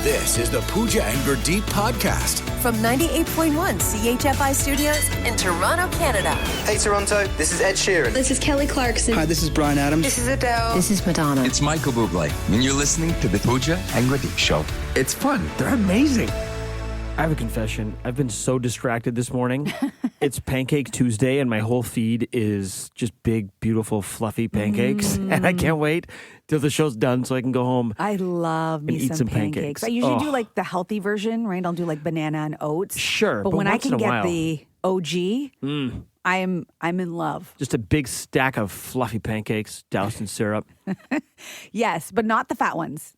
This is the Pooja and Gurdeep podcast. From 98.1 CHFI Studios in Toronto, Canada. Hey Toronto, this is Ed Sheeran. This is Kelly Clarkson. Hi, this is Bryan Adams. This is Adele. This is Madonna. It's Michael Bublé, and you're listening to the Pooja and Gurdeep Show. It's fun. They're amazing. I have a confession. I've been so distracted this morning. It's Pancake Tuesday, and my whole feed is just big, beautiful, fluffy pancakes. And I can't wait till the show's done so I can go home. I love me eat some pancakes. I usually do like the healthy version, right? I'll do like banana and oats. Sure, but when I can get the OG, I'm in love. Just a big stack of fluffy pancakes doused in syrup. Yes, but not the fat ones.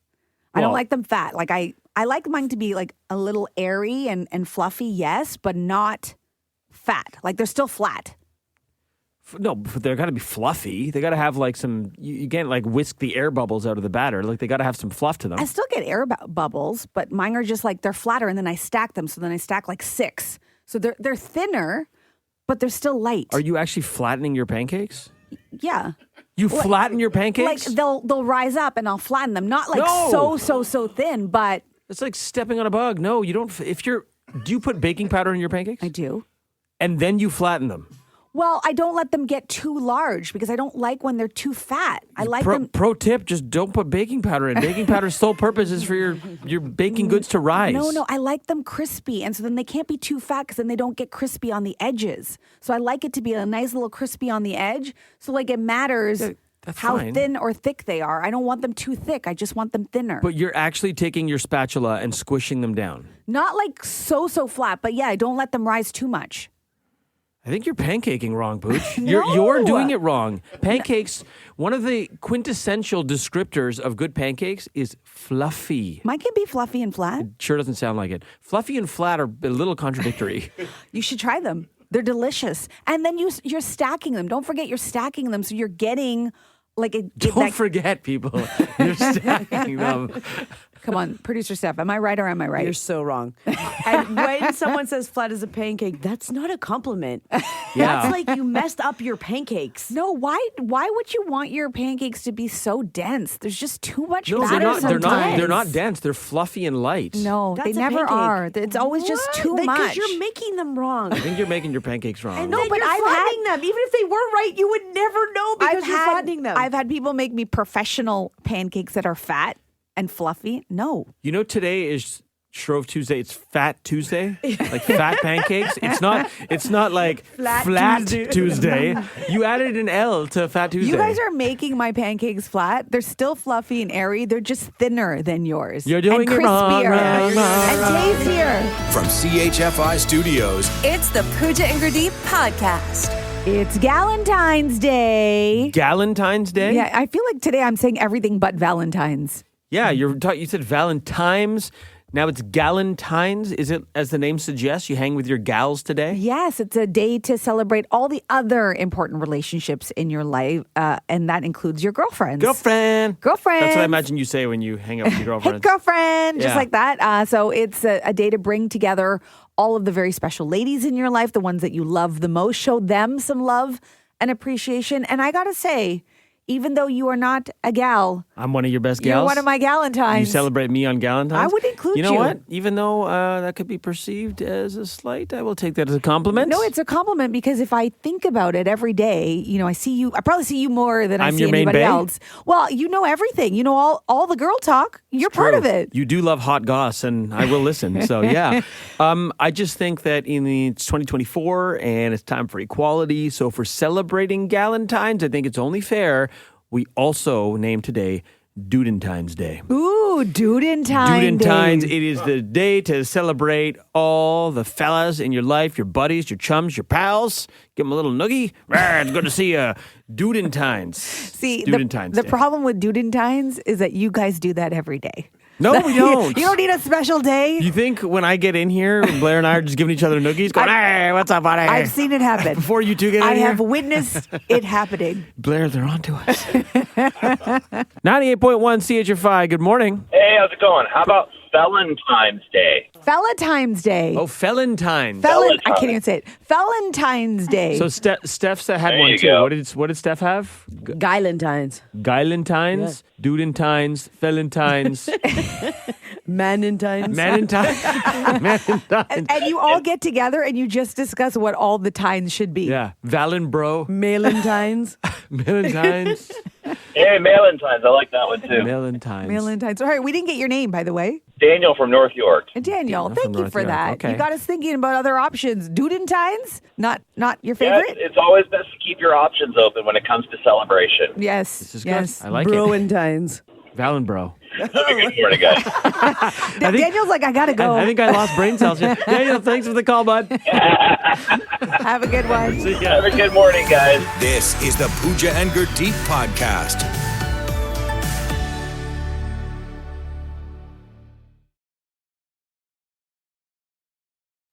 I don't like them fat. Like I like mine to be like a little airy and fluffy, yes, but not fat. Like they're still flat. No, but they're got to be fluffy. They got to have like some, you can't like whisk the air bubbles out of the batter. Like they got to have some fluff to them. I still get air bubbles, but mine are just like, they're flatter and then I stack them. So then I stack like 6. So they're thinner, but they're still light. Are you actually flattening your pancakes? Yeah. You flatten your pancakes? Like they'll rise up and I'll flatten them. Not like so thin, but it's like stepping on a bug. No, you don't. Do you put baking powder in your pancakes? I do. And then you flatten them. Well, I don't let them get too large because I don't like when they're too fat. I like them. Pro tip, just don't put baking powder in. Baking powder's sole purpose is for your baking goods to rise. No, I like them crispy. And so then they can't be too fat because then they don't get crispy on the edges. So I like it to be a nice little crispy on the edge. So like it matters how thin or thick they are. I don't want them too thick. I just want them thinner. But you're actually taking your spatula and squishing them down. Not like so flat, but yeah, I don't let them rise too much. I think you're pancaking wrong, Pooch. No. You're doing it wrong. Pancakes, one of the quintessential descriptors of good pancakes is fluffy. Mine can be fluffy and flat. It sure doesn't sound like it. Fluffy and flat are a little contradictory. You should try them. They're delicious. And then you're stacking them. Don't forget you're stacking them so you're getting like a... Don't forget, people. You're stacking them. Come on, producer Steph, am I right or am I right? You're so wrong. And when someone says flat as a pancake, that's not a compliment. Yeah. That's like you messed up your pancakes. No, why would you want your pancakes to be so dense? There's just too much No, batter sometimes. they're not dense. They're fluffy and light. No, That's they never pancake. are. It's always just too much. Because you're making them wrong. I think you're making your pancakes wrong. And but you're flattening them. Even if they were right, you would never know because you're flattening them. I've had people make me professional pancakes that are fat and fluffy. No. You know, today is Shrove Tuesday. It's Fat Tuesday, like fat pancakes. It's not like flat Tuesday. You added an L to Fat Tuesday. You guys are making my pancakes flat. They're still fluffy and airy. They're just thinner than yours. You're doing and it wrong, crispier wrong. and tastier. From CHFI Studios, It's the Pooja and Gurdeep podcast. It's Galentines Day. Galentines Day? Yeah, I feel like today I'm saying everything but Valentine's. Yeah, you said Valentine's. Now it's Galentines. Is it, as the name suggests, you hang with your gals today? Yes, it's a day to celebrate all the other important relationships in your life, and that includes your girlfriends. Girlfriend. Girlfriend. That's what I imagine you say when you hang out with your girlfriends. Hey, girlfriend. Just Yeah. like that. So it's a day to bring together all of the very special ladies in your life, the ones that you love the most. Show them some love and appreciation. And I got to say, even though you are not a gal, I'm one of your best gals. you're one of my Galentines. You celebrate me on Galentines? I would include you. You know what? Even though that could be perceived as a slight, I will take that as a compliment. No, it's a compliment because if I think about it every day, I see you. I probably see you more than I see anybody else. Well, you know everything. You know all the girl talk. You're part of it. You do love hot goss, and I will listen. So yeah, I just think that it's 2024 and it's time for equality. So for celebrating Galentines, I think it's only fair we also name today Dudentines Day. Ooh, Dudentines. Dudentines. It is the day to celebrate all the fellas in your life, your buddies, your chums, your pals. Give them a little noogie. It's good to see you. Dudentines. See, Dudentines the Day. problem with Dudentines is that you guys do that every day. No, we don't. You don't need a special day. You think when I get in here, Blair and I are just giving each other noogies, going, hey, what's up, buddy? I've seen it happen. Before you two get in I here? have witnessed it happening. Blair, they're on to us. 98.1 CHFI, good morning. Hey, how's it going? How about Valentine's Day? Valentine's Day. Oh, Felentines. I can't even say it. Valentine's Day. So Steph had There one you too. go. What did Steph have? Guyentines. Guyentines, Dudentines, Felentines. Manentines. Manentines. And you all get together and you just discuss what all the tines should be. Yeah. Valenbro. Malentines. Malentines. Hey, Galentines. I like that one too. Malentines. Malentines. All right, we didn't get your name, by the way. Daniel from North York. And Daniel, thank you North for York. that. Okay. You got us thinking about other options. Dudentines? Not your Yeah, favorite? it's always best to keep your options open when it comes to celebration. Yes. This is good. yes. I like it. Bruentines. Valenbro. Have a good morning, guys. Daniel's like, I got to go. I think I lost brain cells. Daniel, thanks for the call, bud. Have a good one. Have a good morning, guys. This is the Pooja and Gurdeep podcast.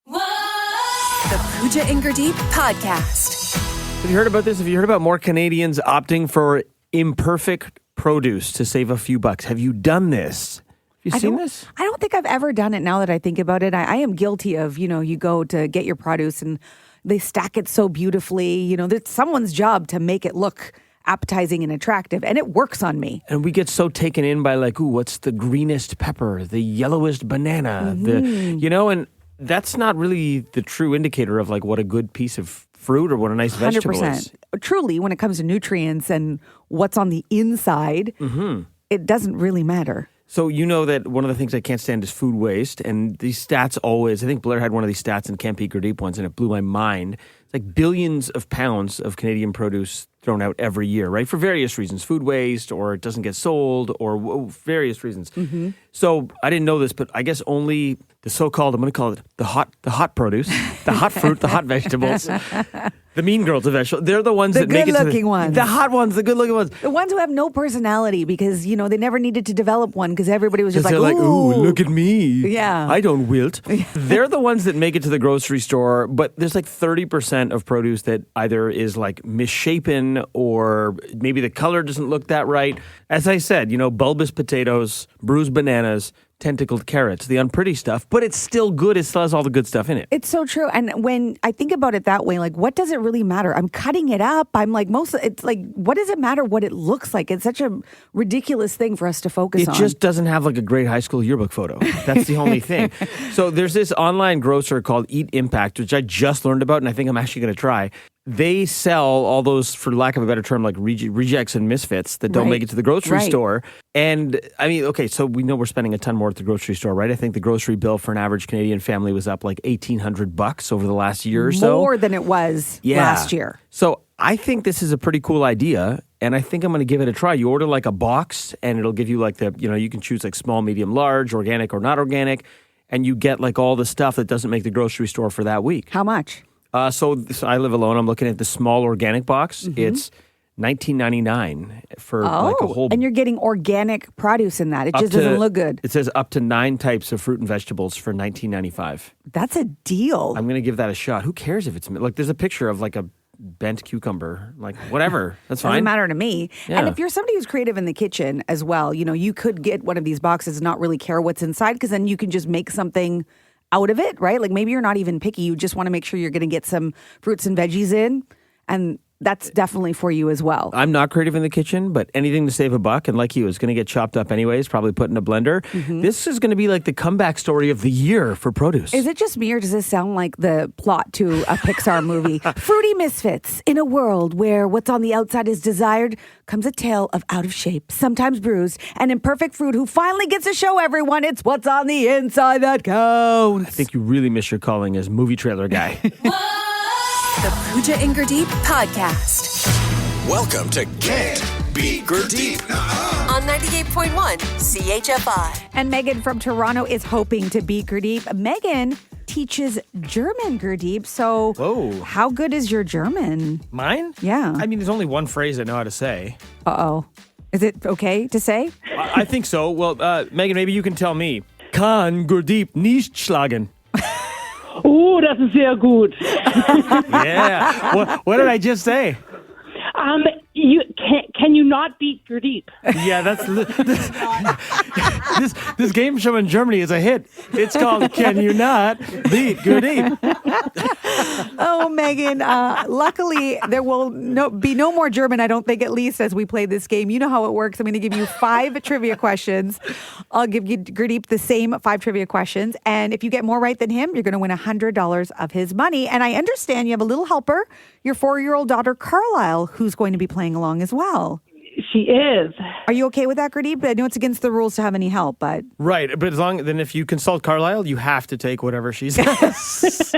The Pooja and Gurdeep podcast. Have you heard about this? Have you heard about more Canadians opting for imperfect produce to save a few bucks? Have you done this? Have you seen this? I don't think I've ever done it now that I think about it. I am guilty of, you go to get your produce and they stack it so beautifully. It's someone's job to make it look appetizing and attractive, and it works on me. And we get so taken in by like, ooh, what's the greenest pepper, the yellowest banana, and that's not really the true indicator of like what a good piece of fruit or what a nice vegetable is. Truly, when it comes to nutrients and what's on the inside, it doesn't really matter. So you know that one of the things I can't stand is food waste. And these stats always, I think Blair had one of these stats in Can't Be Gurdeep once, and it blew my mind. It's like billions of pounds of Canadian produce thrown out every year, right? For various reasons, food waste, or it doesn't get sold, or various reasons. So I didn't know this, but I guess only the so-called, I'm going to call it the hot produce, the hot fruit, the hot vegetables, the mean girls of vegetables. They're the ones that make it to good-looking ones. The hot ones, the good-looking ones. The ones who have no personality because, they never needed to develop one because everybody was just like, they're like, ooh, look at me. Yeah. I don't wilt. They're the ones that make it to the grocery store, but there's like 30% of produce that either is like misshapen or maybe the color doesn't look that right. As I said, bulbous potatoes, bruised bananas, tentacled carrots, the unpretty stuff, but it's still good. It still has all the good stuff in it. It's so true. And when I think about it that way, like, what does it really matter? I'm cutting it up. I'm like, it's like, what does it matter what it looks like? It's such a ridiculous thing for us to focus on. It just doesn't have like a great high school yearbook photo. That's the only thing. So there's this online grocer called Eat Impact, which I just learned about, and I think I'm actually going to try. They sell all those, for lack of a better term, like rejects and misfits that don't make it to the grocery store. And I mean, okay, so we know we're spending a ton more at the grocery store, right? I think the grocery bill for an average Canadian family was up like $1,800 over the last year or so. More than it was last year. So I think this is a pretty cool idea, and I think I'm going to give it a try. You order like a box, and it'll give you like you can choose like small, medium, large, organic or not organic, and you get like all the stuff that doesn't make the grocery store for that week. How much? So I live alone. I'm looking at the small organic box. It's $19.99 for like a whole. And you're getting organic produce in that. It just doesn't look good. It says up to 9 types of fruit and vegetables for $19.95. That's a deal. I'm going to give that a shot. Who cares if it's like there's a picture of like a bent cucumber, like whatever. That's fine. Doesn't matter to me. Yeah. And if you're somebody who's creative in the kitchen as well, you could get one of these boxes and not really care what's inside because then you can just make something out of it, right? Like maybe you're not even picky. You just want to make sure you're going to get some fruits and veggies in. And that's definitely for you as well. I'm not creative in the kitchen, but anything to save a buck, and like you, is going to get chopped up anyways, probably put in a blender. This is going to be like the comeback story of the year for produce. Is it just me, or does this sound like the plot to a Pixar movie? Fruity misfits. In a world where what's on the outside is desired, comes a tale of out of shape, sometimes bruised, and imperfect fruit who finally gets to show everyone it's what's on the inside that counts. I think you really miss your calling as movie trailer guy. The Pooja and Gurdeep podcast. Welcome to Can't Be Gurdeep. On 98.1 CHFI. And Megan from Toronto is hoping to beat Gurdeep. Megan teaches German, Gurdeep. So Whoa. How good is your German? Mine? Yeah. I mean, there's only one phrase I know how to say. Uh-oh. Is it okay to say? I think so. Well, Megan, maybe you can tell me. Kann Gurdeep nicht schlagen. Oh, das ist sehr gut. Yeah. What did I just say? Can you not beat Gurdeep? Yeah, that's this game show in Germany is a hit. It's called Can You Not Beat Gurdeep? Oh, Megan. Luckily, there will be no more German, I don't think, at least as we play this game. You know how it works. I'm going to give you 5 trivia questions. I'll give you Gurdeep the same 5 trivia questions. And if you get more right than him, you're going to win $100 of his money. And I understand you have a little helper, your 4-year-old daughter, Carlisle, who's going to be playing along as well. She is. Are you okay with that, Gurdeep? I know it's against the rules to have any help, but... Right, but then if you consult Carlisle, you have to take whatever she says.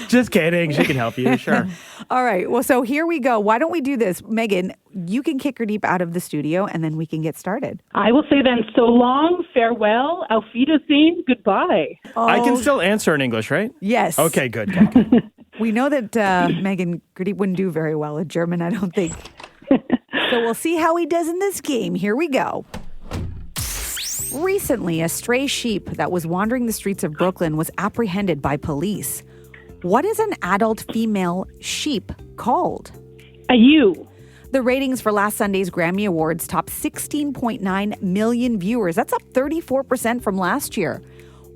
Just kidding. She can help you, sure. All right, well, so here we go. Why don't we do this? Megan, you can kick Gurdeep out of the studio, and then we can get started. I will say then, so long, farewell, auf Wiedersehen, goodbye. I can still answer in English, right? Yes. Okay, good. We know that Megan Gurdeep wouldn't do very well in German, I don't think. So we'll see how he does in this game. Here we go. Recently, a stray sheep that was wandering the streets of Brooklyn was apprehended by police. What is an adult female sheep called? A ewe. The ratings for last Sunday's Grammy Awards topped 16.9 million viewers. That's up 34% from last year.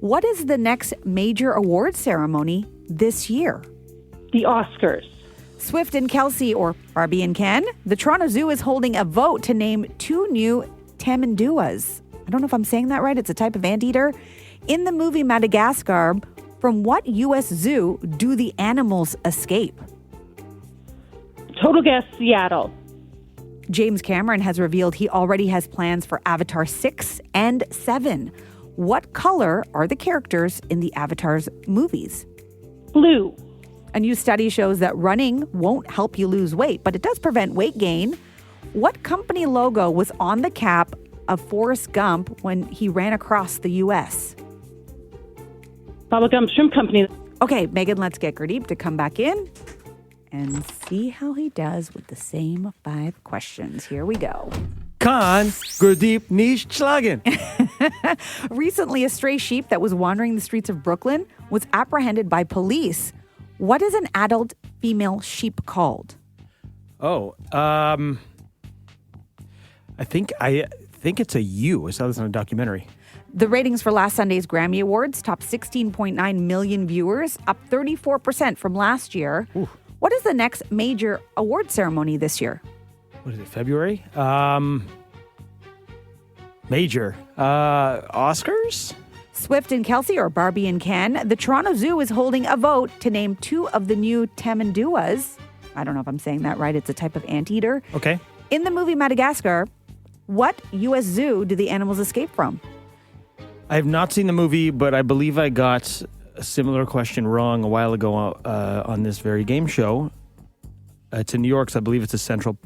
What is the next major award ceremony this year? The Oscars. Swift and Kelsey, or Barbie and Ken, the Toronto Zoo is holding a vote to name 2 new tamanduas. I don't know if I'm saying that right. It's a type of anteater. In the movie Madagascar, from what U.S. zoo do the animals escape? Total guess, Seattle. James Cameron has revealed he already has plans for Avatar 6 and 7. What color are the characters in the Avatar's movies? Blue. A new study shows that running won't help you lose weight, but it does prevent weight gain. What company logo was on the cap of Forrest Gump when he ran across the U.S.? Bubblegum Shrimp Company. Okay, Megan, let's get Gurdeep to come back in and see how he does with the same 5 questions. Here we go. Kann Gurdeep nicht schlagen. Recently, a stray sheep that was wandering the streets of Brooklyn was apprehended by police. What is an adult female sheep called? Oh, I think it's a ewe. I saw this on a documentary. The ratings for last Sunday's Grammy Awards topped 16.9 million viewers, up 34% from last year. Ooh. What is the next major award ceremony this year? What is it, February? Major. Oscars? Swift and Kelsey, or Barbie and Ken, the Toronto Zoo is holding a vote to name 2 of the new tamanduas. I don't know if I'm saying that right. It's a type of anteater. Okay. In the movie Madagascar, what U.S. zoo do the animals escape from? I have not seen the movie, but I believe I got a similar question wrong a while ago on this very game show. It's in New York, so I believe it's Central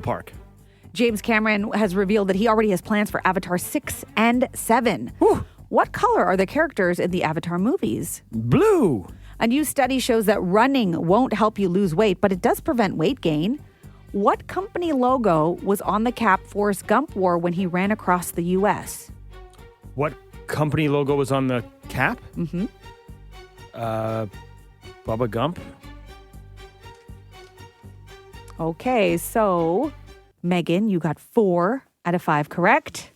Park. James Cameron has revealed that he already has plans for Avatar 6 and 7. Whew. What color are the characters in the Avatar movies? Blue. A new study shows that running won't help you lose weight, but it does prevent weight gain. What company logo was on the cap Forrest Gump wore when he ran across the U.S.? What company logo was on the cap? Mm-hmm. Bubba Gump. Okay, so Megan, you got 4 out of 5 correct.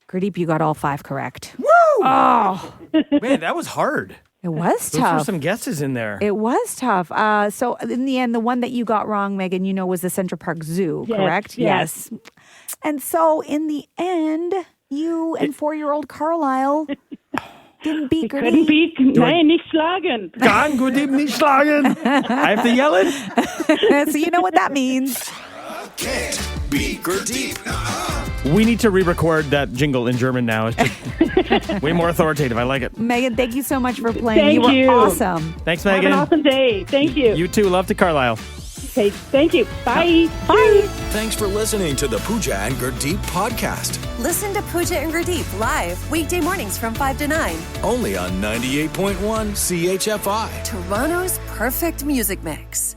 Gurdeep, you got all 5 correct. Woo! Oh, Man, that was hard. it was Those tough. were some guesses in there. It was tough. So in the end, the one that you got wrong, Megan, was the Central Park Zoo, Yes, correct? yes. And so in the end, you and 4-year-old Carlisle didn't beat Gurdeep. Couldn't beat. Nein, nicht schlagen. Kann Gurdeep nicht schlagen. I have to yell it? So you know what that means. Can't beat Gurdeep. We need to re-record that jingle in German now. It's just way more authoritative. I like it. Megan, thank you so much for playing. Thank you you. were awesome. Thanks, Have Megan. an awesome day. Thank you. You too. Love to Carlisle. Okay, thank you. Bye. Bye. Thanks for listening to the Pooja and Gurdeep podcast. Listen to Pooja and Gurdeep live weekday mornings from 5 to 9. Only on 98.1 CHFI. Toronto's perfect music mix.